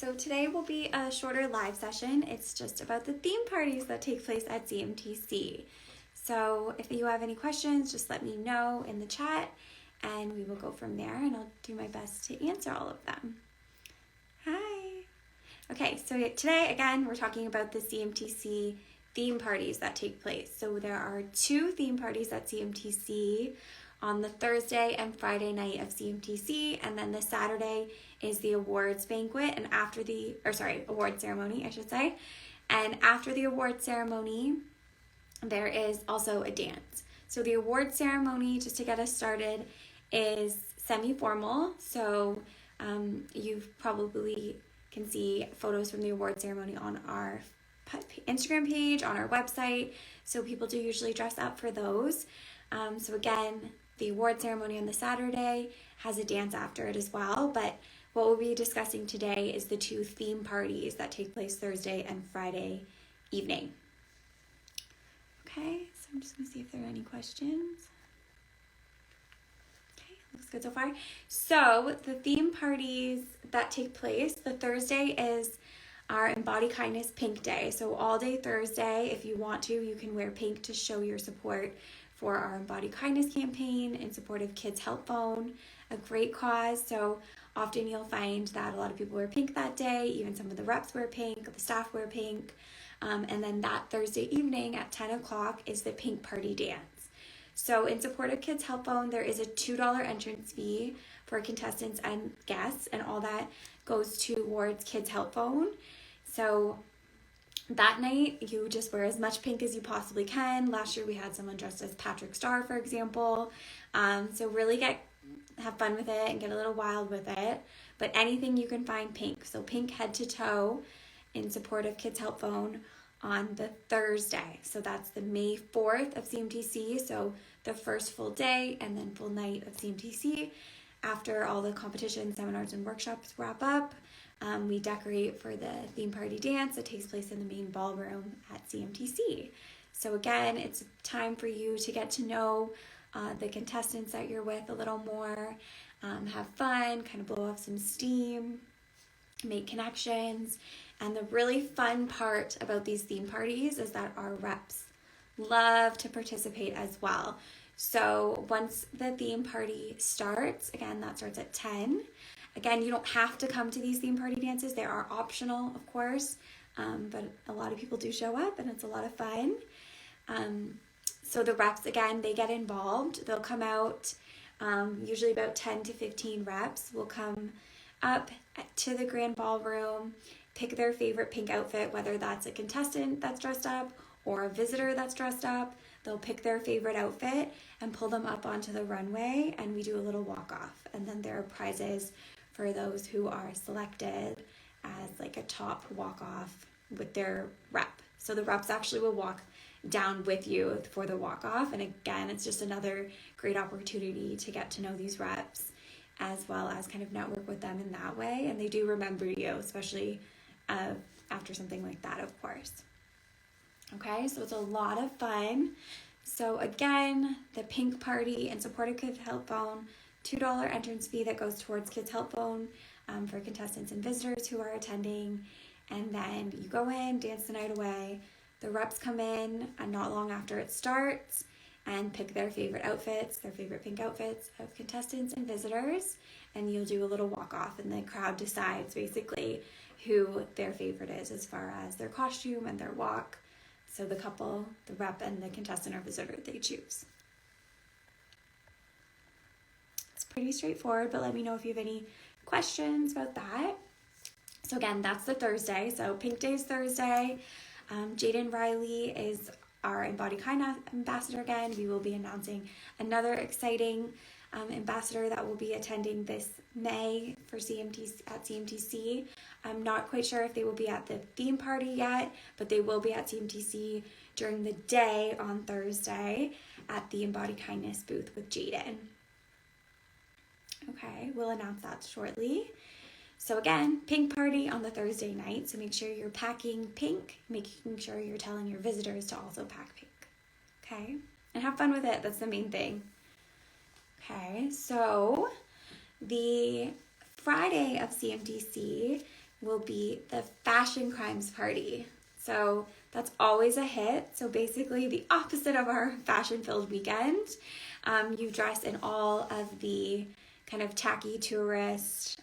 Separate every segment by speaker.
Speaker 1: So today will be a shorter live session. It's just about the theme parties that take place at CMTC. So if you have any questions, just let me know in the chat and we will go from there, and I'll do my best to answer all of them. Hi. Okay, so today again, we're talking about the CMTC theme parties that take place. So there are 2 theme parties at CMTC on the Thursday and Friday night of CMTC, and then the Saturday is the awards banquet, and after the, award ceremony, I should say. And after the award ceremony, there is also a dance. So the award ceremony, just to get us started, is semi-formal. So you probably can see photos from the award ceremony on our Instagram page, on our website. So people do usually dress up for those. So again, the award ceremony on the Saturday has a dance after it as well, but what we'll be discussing today is the 2 theme parties that take place Thursday and Friday evening. Okay, so I'm just going to see if there are any questions. Okay, looks good so far. So the theme parties that take place, the Thursday is our Embody Kindness Pink Day. So all day Thursday, if you want to, you can wear pink to show your support for our Embody Kindness campaign in support of Kids Help Phone, a great cause. So often you'll find that a lot of people wear pink that day, even some of the reps wear pink, the staff wear pink. And then that Thursday evening at 10 o'clock is the Pink Party Dance. So in support of Kids Help Phone, there is a $2 entrance fee for contestants and guests, and all that goes towards Kids Help Phone. So that night, you just wear as much pink as you possibly can. Last year, we had someone dressed as Patrick Star, for example. So really have fun with it and get a little wild with it. But anything you can find pink. So pink head to toe in support of Kids Help Phone on the Thursday. So that's the May 4th of CMTC. So the first full day and then full night of CMTC. After all the competitions, seminars, and workshops wrap up, we decorate for the theme party dance that takes place in the main ballroom at CMTC. So again, it's time for you to get to know the contestants that you're with a little more, have fun, kind of blow off some steam, make connections. And the really fun part about these theme parties is that our reps love to participate as well. So once the theme party starts, again, that starts at 10. Again, you don't have to come to these theme party dances. They are optional, of course, but a lot of people do show up and it's a lot of fun. So the reps, again, they get involved. They'll come out, usually about 10 to 15 reps will come up to the grand ballroom, pick their favorite pink outfit, whether that's a contestant that's dressed up or a visitor that's dressed up. They'll pick their favorite outfit and pull them up onto the runway, and we do a little walk-off. And then there are prizes for those who are selected as like a top walk-off with their rep. So the reps actually will walk down with you for the walk-off. And again, it's just another great opportunity to get to know these reps as well as kind of network with them in that way. And they do remember you, especially after something like that, of course. Okay, so it's a lot of fun. So again, the pink party in support of Kids Help Phone, $2 entrance fee that goes towards Kids Help Phone for contestants and visitors who are attending. And then you go in, dance the night away. The reps come in not long after it starts and pick their favorite outfits, their favorite pink outfits of contestants and visitors. And you'll do a little walk-off, and the crowd decides basically who their favorite is as far as their costume and their walk. So the couple, the rep, and the contestant or visitor, they choose. It's pretty straightforward, but let me know if you have any questions about that. So again, that's the Thursday. So Pink Day is Thursday. Jaden Riley is our Embody Kindness ambassador again. We will be announcing another exciting ambassador that will be attending this May for CMTC. I'm not quite sure if they will be at the theme party yet, but they will be at CMTC during the day on Thursday at the Embody Kindness booth with Jaden. Okay, we'll announce that shortly. So again, pink party on the Thursday night, so make sure you're packing pink, making sure you're telling your visitors to also pack pink. Okay, and have fun with it, that's the main thing. Okay, so the Friday of CMTC will be the Fashion Crimes Party. So that's always a hit. So basically the opposite of our fashion-filled weekend. You dress in all of the kind of tacky tourist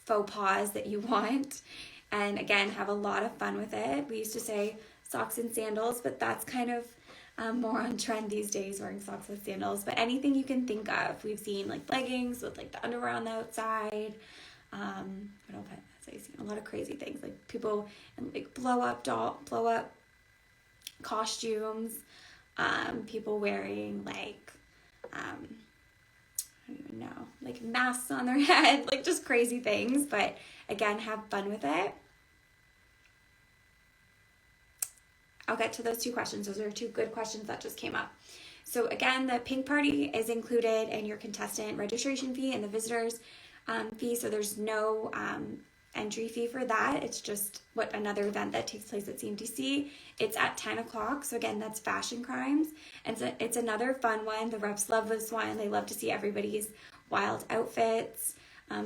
Speaker 1: faux pas that you want. And again, have a lot of fun with it. We used to say socks and sandals, but that's kind of more on trend these days, wearing socks with sandals. But anything you can think of. We've seen like leggings with like the underwear on the outside. I've seen a lot of crazy things, like people and like blow up costumes. People wearing like I don't even know, like masks on their head, like just crazy things. But again, have fun with it. I'll get to those two questions. Those are two good questions that just came up. So again, the pink party is included in your contestant registration fee and the visitors fee. So there's no entry fee for that. It's just another event that takes place at CMTC. It's at 10 o'clock. So again, that's Fashion Crimes. And so it's another fun one. The reps love this one. They love to see everybody's wild outfits.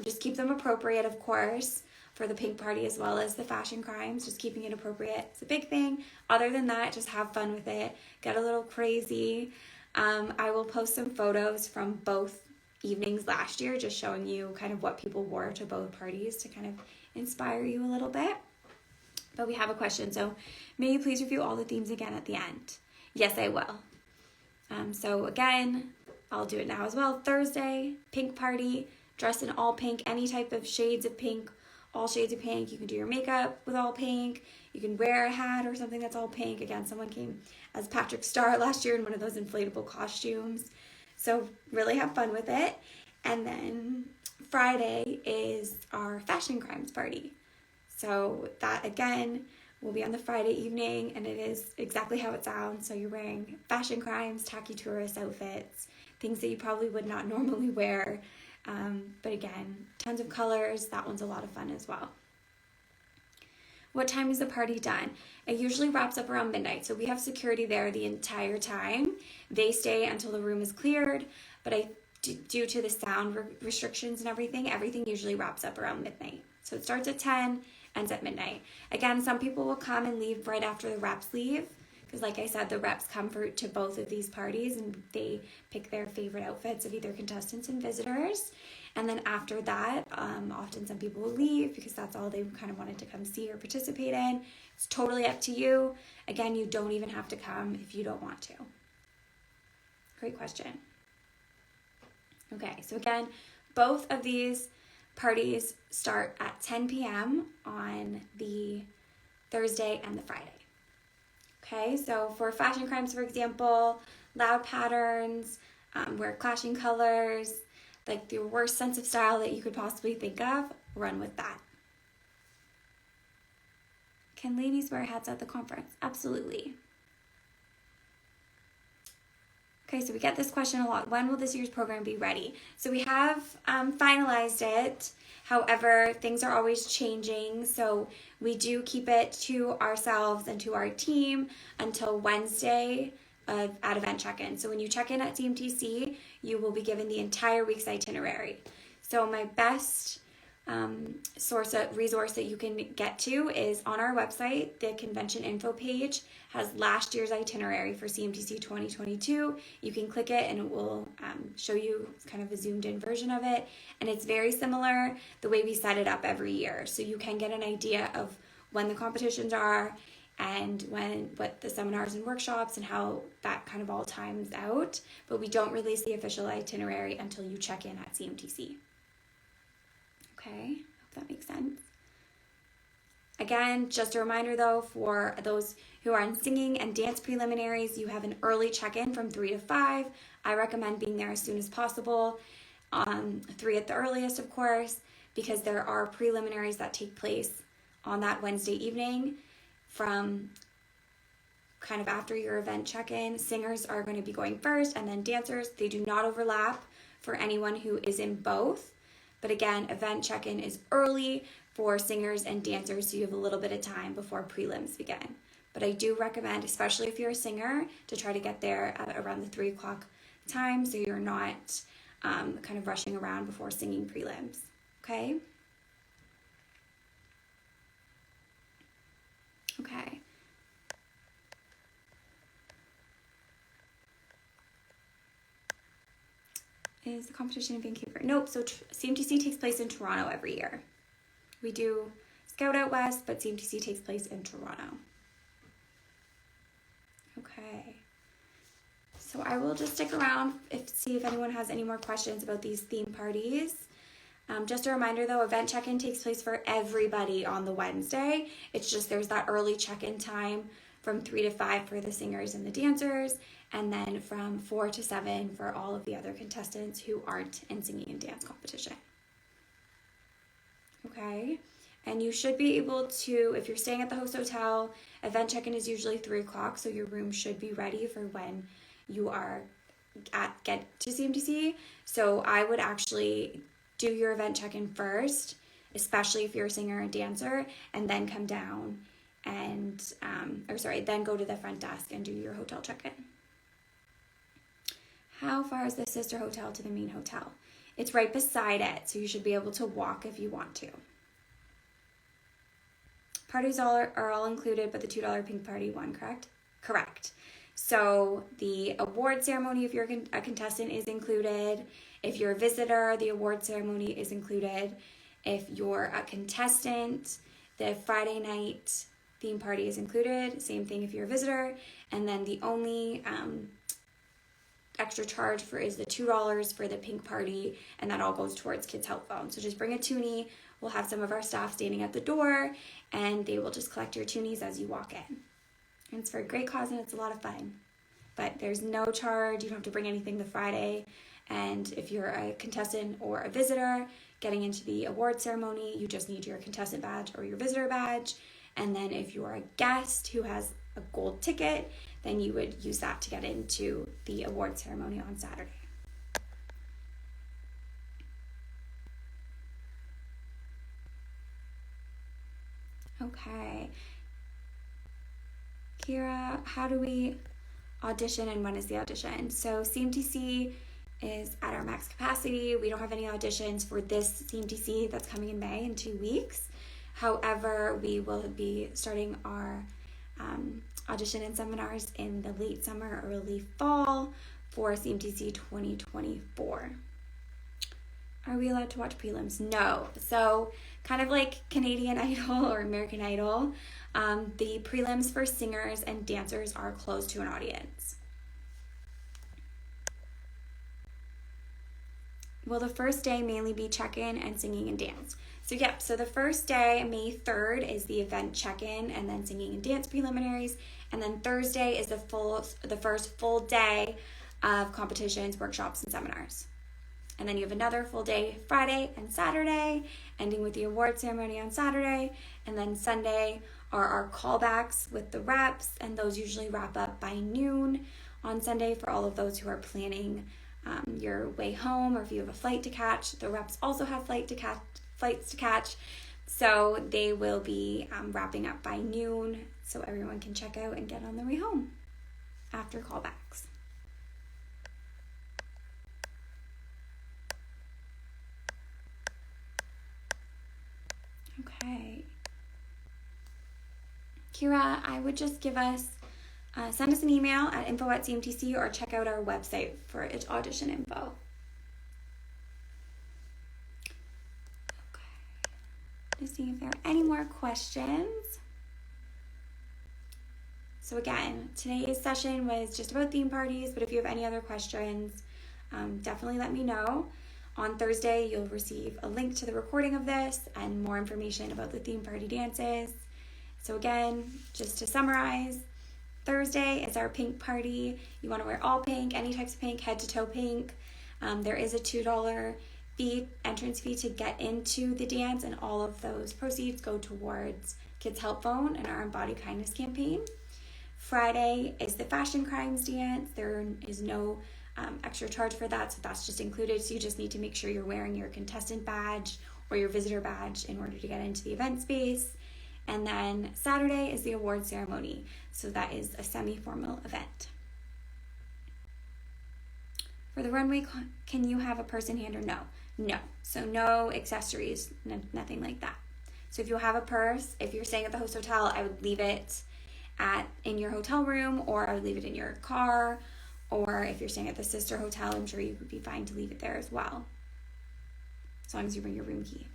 Speaker 1: Just keep them appropriate, of course, for the pink party as well as the Fashion Crimes. Just keeping it appropriate. It's a big thing. Other than that, just have fun with it. Get a little crazy. I will post some photos from both evenings last year, just showing you kind of what people wore to both parties to kind of inspire you a little bit. But we have a question. So may you please review all the themes again at the end? Yes, I will. So again, I'll do it now as well. Thursday, pink party, dress in all pink, any type of shades of pink, all shades of pink. You can do your makeup with all pink. You can wear a hat or something that's all pink. Again, someone came as Patrick Star last year in one of those inflatable costumes. So really have fun with it. And then Friday is our Fashion Crimes Party. So that again will be on the Friday evening, and it is exactly how it sounds. So you're wearing fashion crimes, tacky tourist outfits, things that you probably would not normally wear. But again, tons of colors. That one's a lot of fun as well. What time is the party done? It usually wraps up around midnight. So we have security there the entire time. They stay until the room is cleared. But due to the sound restrictions and everything usually wraps up around midnight. So it starts at 10, ends at midnight. Again, some people will come and leave right after the reps leave. Because like I said, the reps come to both of these parties and they pick their favorite outfits of either contestants and visitors. And then after that, often some people will leave because that's all they kind of wanted to come see or participate in. It's totally up to you. Again, you don't even have to come if you don't want to. Great question. Okay, so again, both of these parties start at 10 p.m. on the Thursday and the Friday. Okay, so for Fashion Crimes, for example, loud patterns, wear clashing colors, like the worst sense of style that you could possibly think of, run with that. Can ladies wear hats at the conference? Absolutely. Okay, so we get this question a lot. When will this year's program be ready? So we have finalized it. However, things are always changing. So we do keep it to ourselves and to our team until Wednesday at event check-in. So when you check in at CMTC, you will be given the entire week's itinerary. So my best resource that you can get to is on our website. The convention info page has last year's itinerary for CMTC 2022. You can click it and it will show you kind of a zoomed in version of it. And it's very similar the way we set it up every year. So you can get an idea of when the competitions are and what the seminars and workshops and how that kind of all times out. But we don't release the official itinerary until you check in at CMTC. Okay, hope that makes sense. Again, just a reminder though, for those who are in singing and dance preliminaries, you have an early check-in from 3 to 5. I recommend being there as soon as possible. 3 at the earliest, of course, because there are preliminaries that take place on that Wednesday evening from kind of after your event check-in. Singers are going to be going first and then dancers. They do not overlap for anyone who is in both. But again, event check-in is early for singers and dancers, so you have a little bit of time before prelims begin. But I do recommend, especially if you're a singer, to try to get there at around the 3 o'clock time so you're not kind of rushing around before singing prelims. Okay? Is the competition in Vancouver? Nope. So CMTC takes place in Toronto every year. We do Scout out west, but CMTC takes place in Toronto. Okay. So I will just stick around see if anyone has any more questions about these theme parties. Just a reminder though, event check-in takes place for everybody on the Wednesday. It's just there's that early check-in time from 3 to 5 for the singers and the dancers, and then from 4 to 7 for all of the other contestants who aren't in singing and dance competition. Okay, and you should be able to, if you're staying at the host hotel, event check-in is usually 3 o'clock, so your room should be ready for when you are get to CMTC. So I would actually do your event check-in first, especially if you're a singer and dancer, and then come down and, then go to the front desk and do your hotel check-in. How far is the sister hotel to the main hotel? It's right beside it, so you should be able to walk if you want to. Parties are all included, but the $2 pink party one, correct? Correct. So the award ceremony, if you're a contestant, is included. If you're a visitor, the award ceremony is included. If you're a contestant, the Friday night theme party is included. Same thing if you're a visitor. And then the only extra charge is the $2 for the pink party, and that all goes towards Kids Help Phone. So just bring a toonie. We'll have some of our staff standing at the door, and they will just collect your toonies as you walk in. And it's for a great cause, and it's a lot of fun. But there's no charge. You don't have to bring anything the Friday. And if you're a contestant or a visitor getting into the award ceremony, you just need your contestant badge or your visitor badge. And then if you're a guest who has a gold ticket, then you would use that to get into the award ceremony on Saturday. Okay. Kira, how do we audition and when is the audition? So CMTC is at our max capacity. We don't have any auditions for this CMTC that's coming in May in 2 weeks. However, we will be starting our audition and seminars in the late summer, early fall for CMTC 2024. Are we allowed to watch prelims? No. So kind of like Canadian Idol or American Idol, the prelims for singers and dancers are closed to an audience. Will the first day mainly be check-in and singing and dance? So the first day, May 3rd, is the event check-in and then singing and dance preliminaries. And then Thursday is the first full day of competitions, workshops, and seminars. And then you have another full day Friday and Saturday, ending with the award ceremony on Saturday. And then Sunday are our callbacks with the reps, and those usually wrap up by noon on Sunday for all of those who are planning your way home, or if you have a flight to catch. The reps also have flights to catch, so they will be wrapping up by noon so everyone can check out and get on their way home after callbacks. Okay. Kira, I would just send us an email at info@CMTC or check out our website for audition info. Okay. Just see if there are any more questions. So again, today's session was just about theme parties, but if you have any other questions, definitely let me know. On Thursday, you'll receive a link to the recording of this and more information about the theme party dances. So again, just to summarize, Thursday is our pink party. You want to wear all pink, any types of pink, head to toe pink. There is a $2 entrance fee to get into the dance, and all of those proceeds go towards Kids Help Phone and our Embody Kindness campaign. Friday is the Fashion Crimes dance. There is no extra charge for that, so that's just included. So you just need to make sure you're wearing your contestant badge or your visitor badge in order to get into the event space. And then Saturday is the award ceremony. So that is a semi-formal event. For the runway, can you have a purse in hand or no? No. So no accessories, nothing like that. So if you have a purse, if you're staying at the host hotel, I would leave it in your hotel room, or I would leave it in your car, Or if you're staying at the sister hotel, I'm sure you would be fine to leave it there as well, as long as you bring your room key.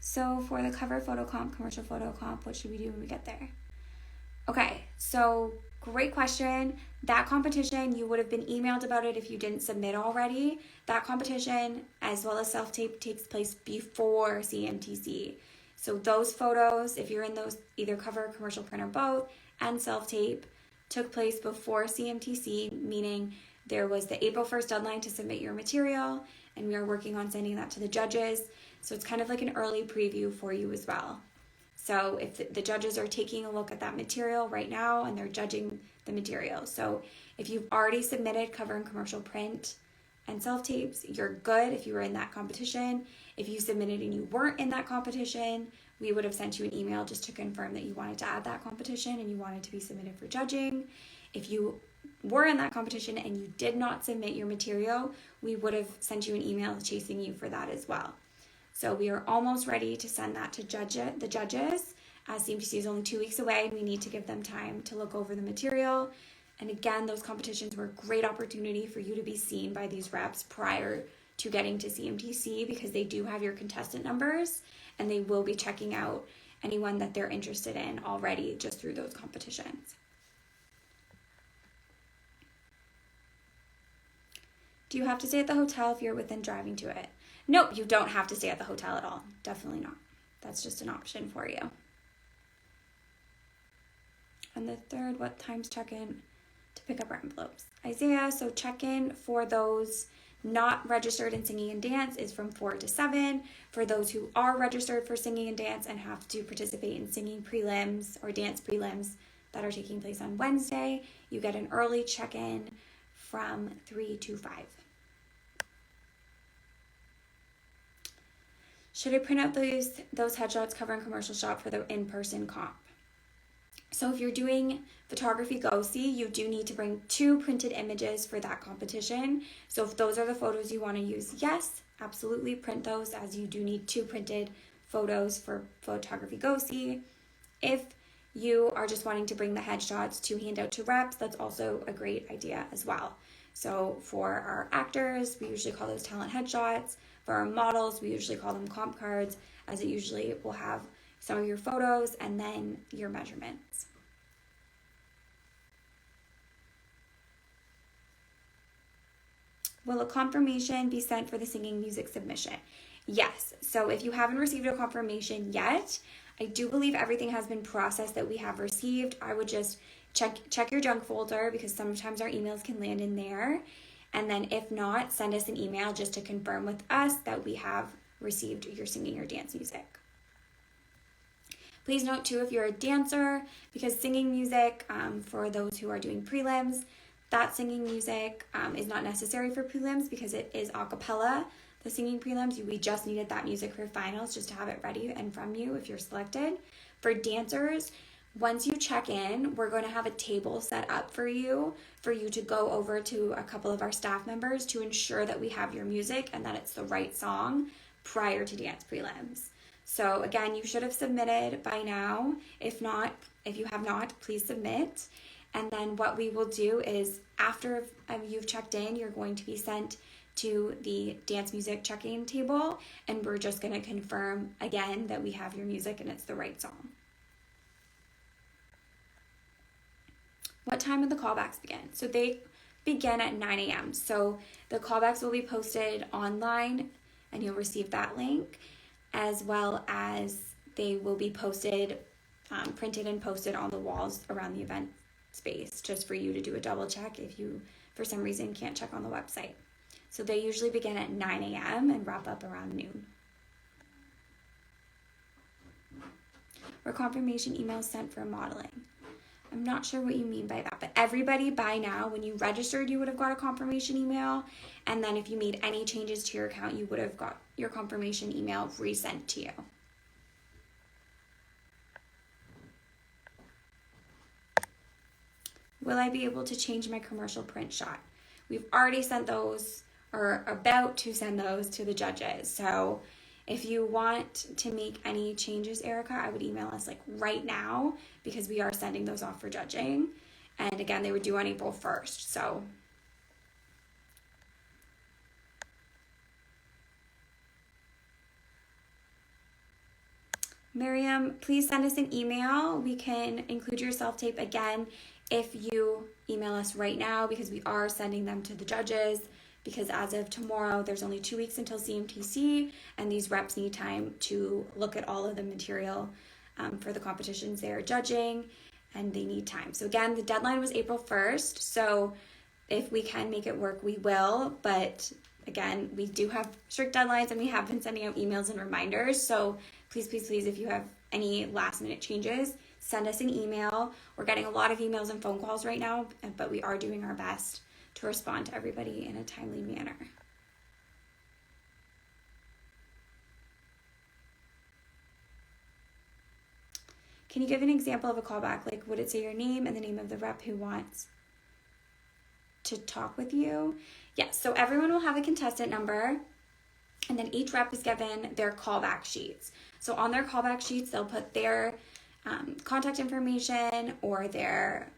Speaker 1: So for the cover photo comp, commercial photo comp, what should we do when we get there? Okay, so great question. That competition, you would have been emailed about it if you didn't submit already. That competition, as well as self-tape, takes place before CMTC. So those photos, if you're in those, either cover, commercial print, or both, and self-tape, took place before CMTC, meaning there was the April 1st deadline to submit your material, and we are working on sending that to the judges. So it's kind of like an early preview for you as well. So if the judges are taking a look at that material right now and they're judging the material. So if you've already submitted cover and commercial print and self-tapes, you're good if you were in that competition. If you submitted and you weren't in that competition, we would have sent you an email just to confirm that you wanted to add that competition and you wanted to be submitted for judging. If you were in that competition and you did not submit your material, we would have sent you an email chasing you for that as well. So we are almost ready to send that to the judges, as CMTC is only 2 weeks away and we need to give them time to look over the material. And again, those competitions were a great opportunity for you to be seen by these reps prior to getting to CMTC, because they do have your contestant numbers and they will be checking out anyone that they're interested in already just through those competitions. Do you have to stay at the hotel if you're within driving to it? Nope, you don't have to stay at the hotel at all. Definitely not. That's just an option for you. And the third, what times check-in to pick up our envelopes? Isaiah, so check-in for those not registered in singing and dance is from 4 to 7. For those who are registered for singing and dance and have to participate in singing prelims or dance prelims that are taking place on Wednesday, you get an early check-in from 3 to 5. Should I print out those headshots, cover and commercial shot for the in-person comp? So if you're doing photography go-see, you do need to bring 2 printed images for that competition. So if those are the photos you want to use, yes, absolutely print those, as you do need 2 printed photos for photography go-see. If you are just wanting to bring the headshots to hand out to reps, that's also a great idea as well. So for our actors, we usually call those talent headshots. For our models, we usually call them comp cards, as it usually will have some of your photos and then your measurements. Will a confirmation be sent for the singing music submission? Yes. So if you haven't received a confirmation yet, I do believe everything has been processed that we have received. I would just check your junk folder, because sometimes our emails can land in there. And then if not, send us an email just to confirm with us that we have received your singing or dance music. Please note too, if you're a dancer, because singing music, for those who are doing prelims, that singing music is not necessary for prelims because it is a cappella. The singing prelims, we just needed that music for finals just to have it ready and from you if you're selected. For dancers, once you check in, we're going to have a table set up for you to go over to a couple of our staff members to ensure that we have your music and that it's the right song prior to dance prelims. So again, you should have submitted by now. If you have not, please submit. And then what we will do is, after you've checked in, you're going to be sent to the dance music check-in table, and we're just going to confirm again that we have your music and it's the right song. What time will the callbacks begin? So they begin at 9 a.m. So the callbacks will be posted online and you'll receive that link, as well as they will be posted, printed and posted on the walls around the event space, just for you to do a double check if you, for some reason, can't check on the website. So they usually begin at 9 a.m. and wrap up around noon. Were confirmation emails sent for modeling? I'm not sure what you mean by that, but everybody by now, when you registered, you would have got a confirmation email. And then if you made any changes to your account, you would have got your confirmation email resent to you. Will I be able to change my commercial print shot? We've already sent those, or about to send those to the judges. So if you want to make any changes, Erica, I would email us like right now, because we are sending those off for judging. And again, they were due on April 1st. So Miriam, please send us an email. We can include your self-tape again if you email us right now, because we are sending them to the judges, because as of tomorrow, there's only 2 weeks until CMTC, and these reps need time to look at all of the material for the competitions they're judging, and they need time. So again, the deadline was April 1st, so if we can make it work, we will, but again, we do have strict deadlines, and we have been sending out emails and reminders, so please, please, please, if you have any last minute changes, send us an email. We're getting a lot of emails and phone calls right now, but we are doing our best to respond to everybody in a timely manner. Can you give an example of a callback? Like, would it say your name and the name of the rep who wants to talk with you? Yes, so everyone will have a contestant number, and then each rep is given their callback sheets. So on their callback sheets, they'll put their contact information or their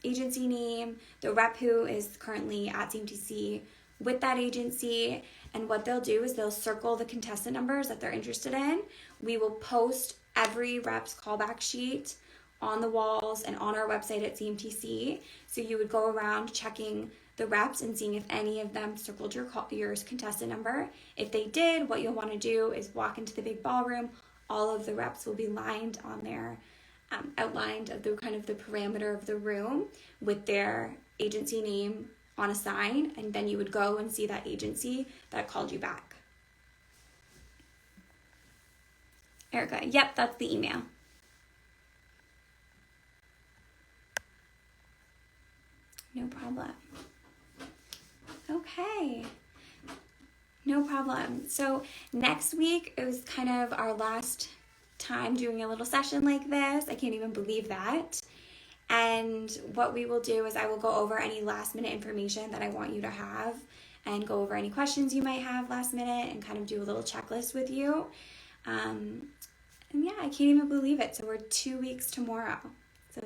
Speaker 1: agency name, the rep who is currently at CMTC with that agency, and what they'll do is they'll circle the contestant numbers that they're interested in. We will post every rep's callback sheet on the walls and on our website at CMTC. So you would go around checking the reps and seeing if any of them circled your contestant number. If they did, what you'll want to do is walk into the big ballroom. All of the reps will be lined on their outlined of the kind of the perimeter of the room with their agency name on a sign, and then you would go and see that agency that called you back. Erica, yep, that's the email. No problem. Okay. No problem. So next week, it was kind of our last time doing a little session like this. I can't even believe that. And what we will do is I will go over any last minute information that I want you to have and go over any questions you might have last minute and kind of do a little checklist with you. And yeah, I can't even believe it. So we're 2 weeks tomorrow. So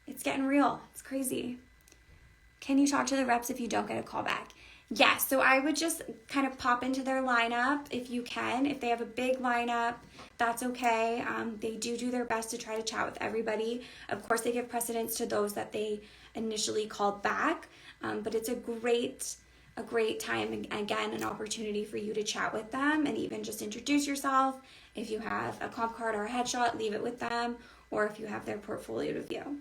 Speaker 1: it's getting real. It's crazy. Can you talk to the reps if you don't get a call back? Yes, so I would just kind of pop into their lineup if you can. If they have a big lineup, that's okay. They do their best to try to chat with everybody. Of course, they give precedence to those that they initially called back, but it's a great time, and again, an opportunity for you to chat with them and even just introduce yourself. If you have a comp card or a headshot, leave it with them, or if you have their portfolio to view.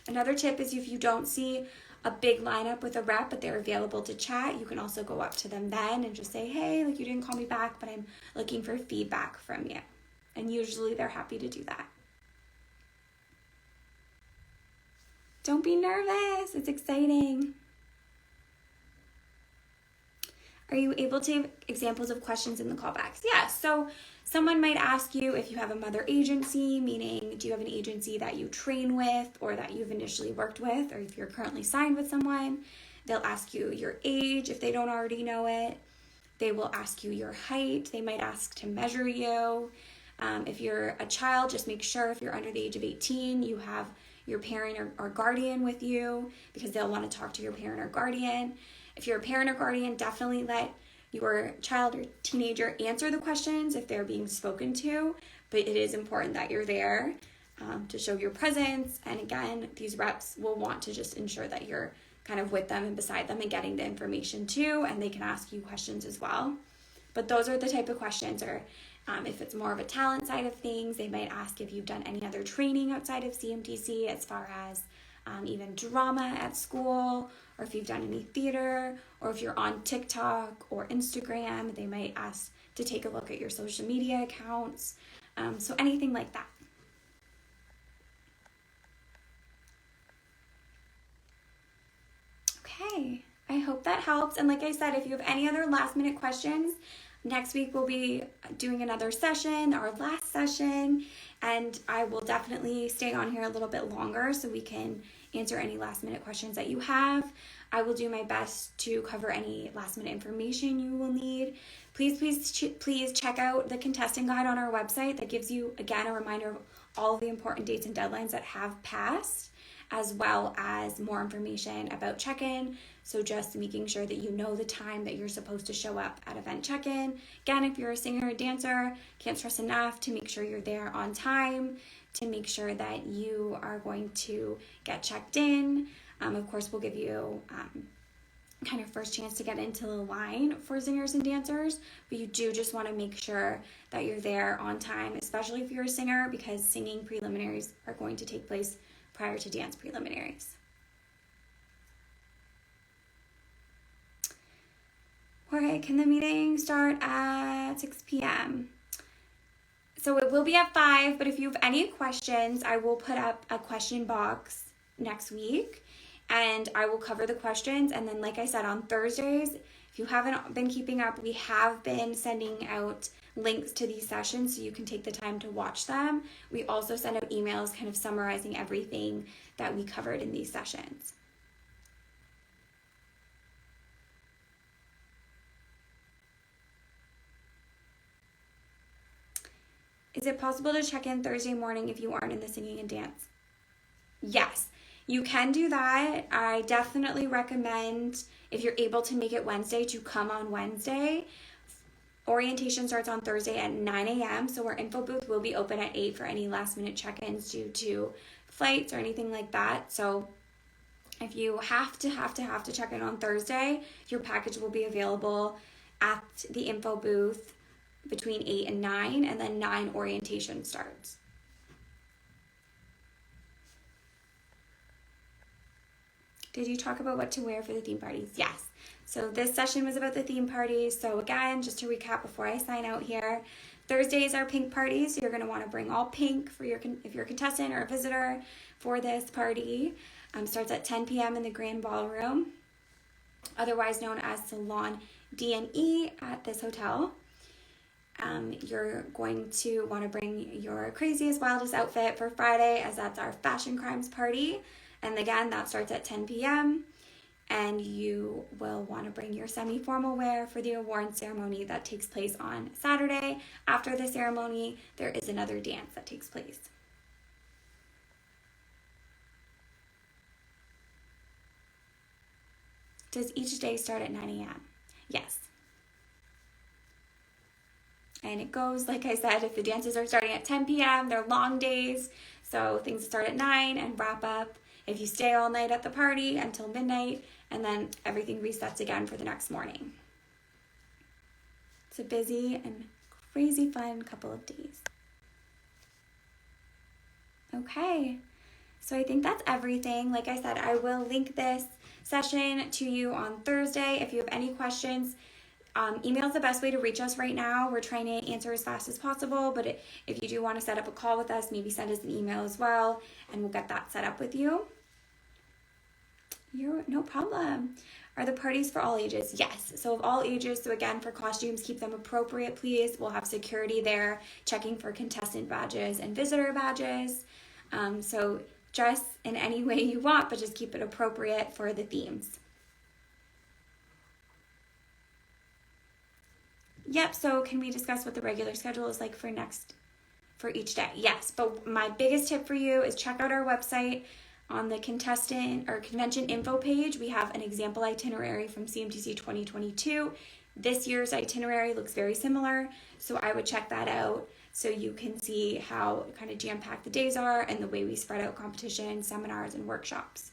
Speaker 1: Another tip is if you don't see a big lineup with a rep, but they're available to chat, you can also go up to them then and just say, hey, like, you didn't call me back, but I'm looking for feedback from you. And usually they're happy to do that. Don't be nervous. It's exciting. Are you able to have examples of questions in the callbacks? Yeah, so someone might ask you if you have a mother agency, meaning do you have an agency that you train with or that you've initially worked with, or if you're currently signed with someone. They'll ask you your age if they don't already know it. They will ask you your height. They might ask to measure you. If you're a child, just make sure if you're under the age of 18, you have your parent or guardian with you, because they'll want to talk to your parent or guardian. If you're a parent or guardian, definitely let your child or teenager answer the questions if they're being spoken to, but it is important that you're there to show your presence. And again, these reps will want to just ensure that you're kind of with them and beside them and getting the information too, and they can ask you questions as well. But those are the type of questions, or if it's more of a talent side of things, they might ask if you've done any other training outside of CMTC as far as even drama at school, or if you've done any theater, or if you're on TikTok or Instagram, they might ask to take a look at your social media accounts. So anything like that. Okay, I hope that helps. And like I said, if you have any other last minute questions, next week we'll be doing another session, our last session, and I will definitely stay on here a little bit longer so we can answer any last minute questions that you have. I will do my best to cover any last minute information you will need. Please check out the contestant guide on our website that gives you, again, a reminder of all of the important dates and deadlines that have passed. as well as more information about check-in. So just making sure that you know the time that you're supposed to show up at event check-in. Again, if you're a singer or dancer, can't stress enough to make sure you're there on time, to make sure that you are going to get checked in. Of course, we'll give you kind of first chance to get into the line for singers and dancers, but you do just want to make sure that you're there on time, especially if you're a singer, because singing preliminaries are going to take place prior to dance preliminaries. Okay, can the meeting start at 6 p.m.? So it will be at 5, but if you have any questions, I will put up a question box next week and I will cover the questions. And then, like I said, on Thursdays, if you haven't been keeping up, we have been sending out links to these sessions so you can take the time to watch them. We also send out emails kind of summarizing everything that we covered in these sessions. Is it possible to check in Thursday morning if you aren't in the singing and dance? Yes, you can do that. I definitely recommend, if you're able to make it Wednesday, to come on Wednesday. Orientation starts on Thursday at 9 a.m. So our info booth will be open at 8 for any last minute check-ins due to flights or anything like that. So if you have to check in on Thursday, your package will be available at the info booth between 8 and 9, and then 9 orientation starts. Did you talk about what to wear for the theme parties? Yes. So this session was about the theme parties. So again, just to recap before I sign out here, Thursdays are pink parties. So you're going to want to bring all pink for if you're a contestant or a visitor for this party. Starts at 10 p.m. in the Grand Ballroom, otherwise known as Salon D&E at this hotel. You're going to want to bring your craziest, wildest outfit for Friday, as that's our Fashion Crimes party. And again, that starts at 10 p.m. And you will want to bring your semi-formal wear for the award ceremony that takes place on Saturday. After the ceremony, there is another dance that takes place. Does each day start at 9 a.m.? Yes. And it goes, like I said, if the dances are starting at 10 p.m., they're long days. So things start at 9 and wrap up if you stay all night at the party until midnight, and then everything resets again for the next morning. It's a busy and crazy fun couple of days. Okay, so I think that's everything. Like I said, I will link this session to you on Thursday. If you have any questions, email is the best way to reach us right now. We're trying to answer as fast as possible, but if you do want to set up a call with us, maybe send us an email as well, and we'll get that set up with you. No problem. Are the parties for all ages? Yes. So of all ages. So again, for costumes, keep them appropriate, please. We'll have security there checking for contestant badges and visitor badges. So dress in any way you want, but just keep it appropriate for the themes. Yep, so can we discuss what the regular schedule is like for each day? Yes, but my biggest tip for you is check out our website. On the contestant or convention info page, we have an example itinerary from CMTC 2022. This year's itinerary looks very similar, so I would check that out so you can see how kind of jam-packed the days are and the way we spread out competitions, seminars, and workshops.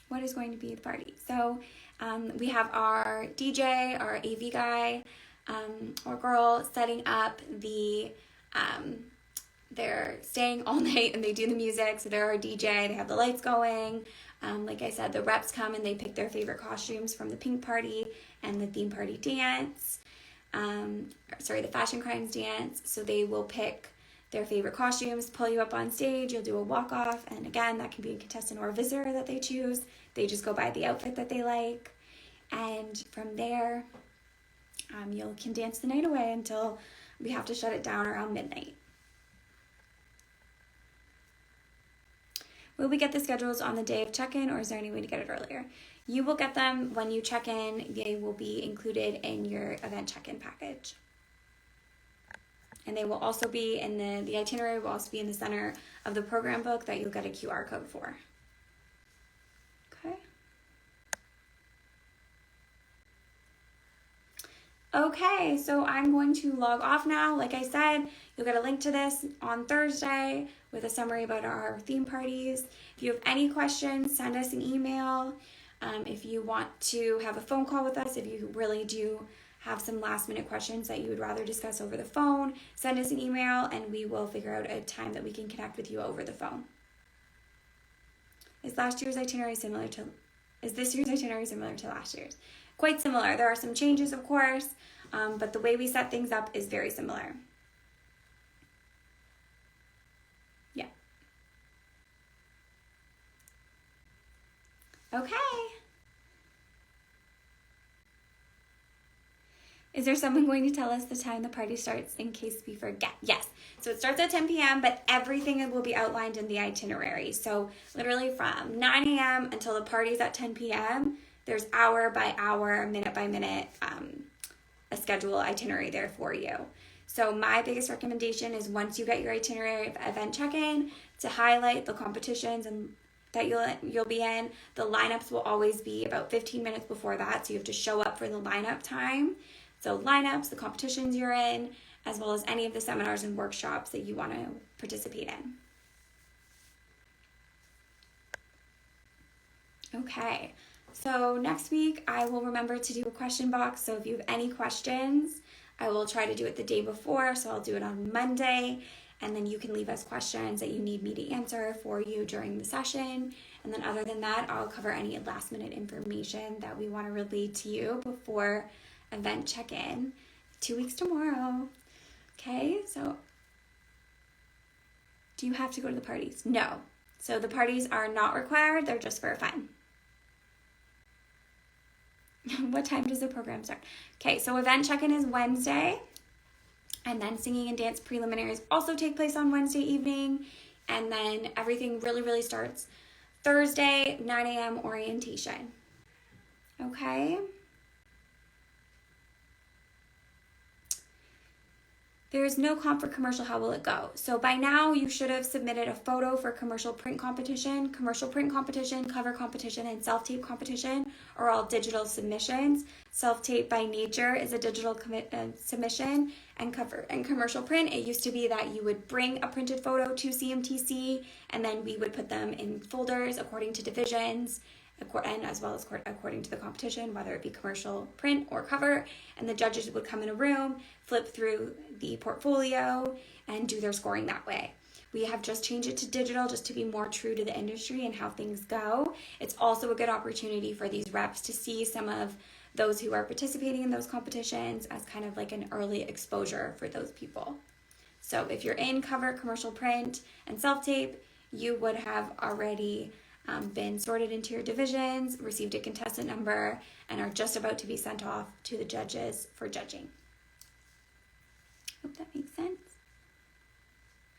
Speaker 1: What is going to be the party? So we have our DJ, our AV guy or girl setting up the they're staying all night and they do the music. So they're our DJ, they have the lights going. Like I said, the reps come and they pick their favorite costumes from the pink party and the theme party dance. The Fashion Crimes dance. So they will pick their favorite costumes, pull you up on stage, you'll do a walk-off, and again, that can be a contestant or a visitor that they choose. They just go by the outfit that they like. And from there, you can dance the night away until we have to shut it down around midnight. Will we get the schedules on the day of check-in, or is there any way to get it earlier? You will get them when you check in. They will be included in your event check-in package. And they will also be in the itinerary will also be in the center of the program book that you'll get a QR code for. Okay. Okay, so I'm going to log off now. Like I said, you'll get a link to this on Thursday with a summary about our theme parties. If you have any questions, send us an email. If you want to have a phone call with us, if you really do have some last minute questions that you would rather discuss over the phone, send us an email and we will figure out a time that we can connect with you over the phone. Is this year's itinerary similar to last year's? Quite similar. There are some changes, of course, but the way we set things up is very similar. Yeah. Okay. Is there someone going to tell us the time the party starts in case we forget? Yes. So it starts at 10 p.m., but everything will be outlined in the itinerary. So literally from 9 a.m. until the party's at 10 p.m., there's hour by hour, minute by minute, a schedule itinerary there for you. So my biggest recommendation is once you get your itinerary of event check-in, to highlight the competitions and that you'll be in. The lineups will always be about 15 minutes before that, so you have to show up for the lineup time. So lineups, the competitions you're in, as well as any of the seminars and workshops that you want to participate in. Okay, so next week I will remember to do a question box. So if you have any questions, I will try to do it the day before. So I'll do it on Monday, and then you can leave us questions that you need me to answer for you during the session. And then other than that, I'll cover any last minute information that we want to relay to you before event check-in 2 weeks tomorrow. Okay, so do you have to go to the parties? No. So the parties are not required, they're just for fun. What time does the program start? Okay, so event check-in is Wednesday, and then singing and dance preliminaries also take place on Wednesday evening, and then everything really starts Thursday, 9 a.m. orientation. Okay? There is no comp for commercial. How will it go? So by now you should have submitted a photo for commercial print competition. Commercial print competition, cover competition, and self-tape competition are all digital submissions. Self-tape by nature is a digital submission, and cover and commercial print, it used to be that you would bring a printed photo to CMTC and then we would put them in folders according to divisions, and as well as according to the competition, whether it be commercial, print, or cover, and the judges would come in a room, flip through the portfolio, and do their scoring that way. We have just changed it to digital just to be more true to the industry and how things go. It's also a good opportunity for these reps to see some of those who are participating in those competitions as kind of like an early exposure for those people. So if you're in cover, commercial print, and self-tape, you would have already been sorted into your divisions, received a contestant number, and are just about to be sent off to the judges for judging. Hope that makes sense.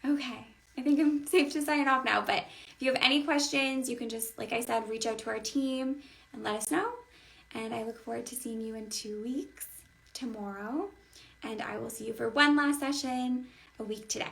Speaker 1: Okay, I think I'm safe to sign off now, but if you have any questions, you can just, like I said, reach out to our team and let us know. And I look forward to seeing you in 2 weeks tomorrow. And I will see you for one last session a week today.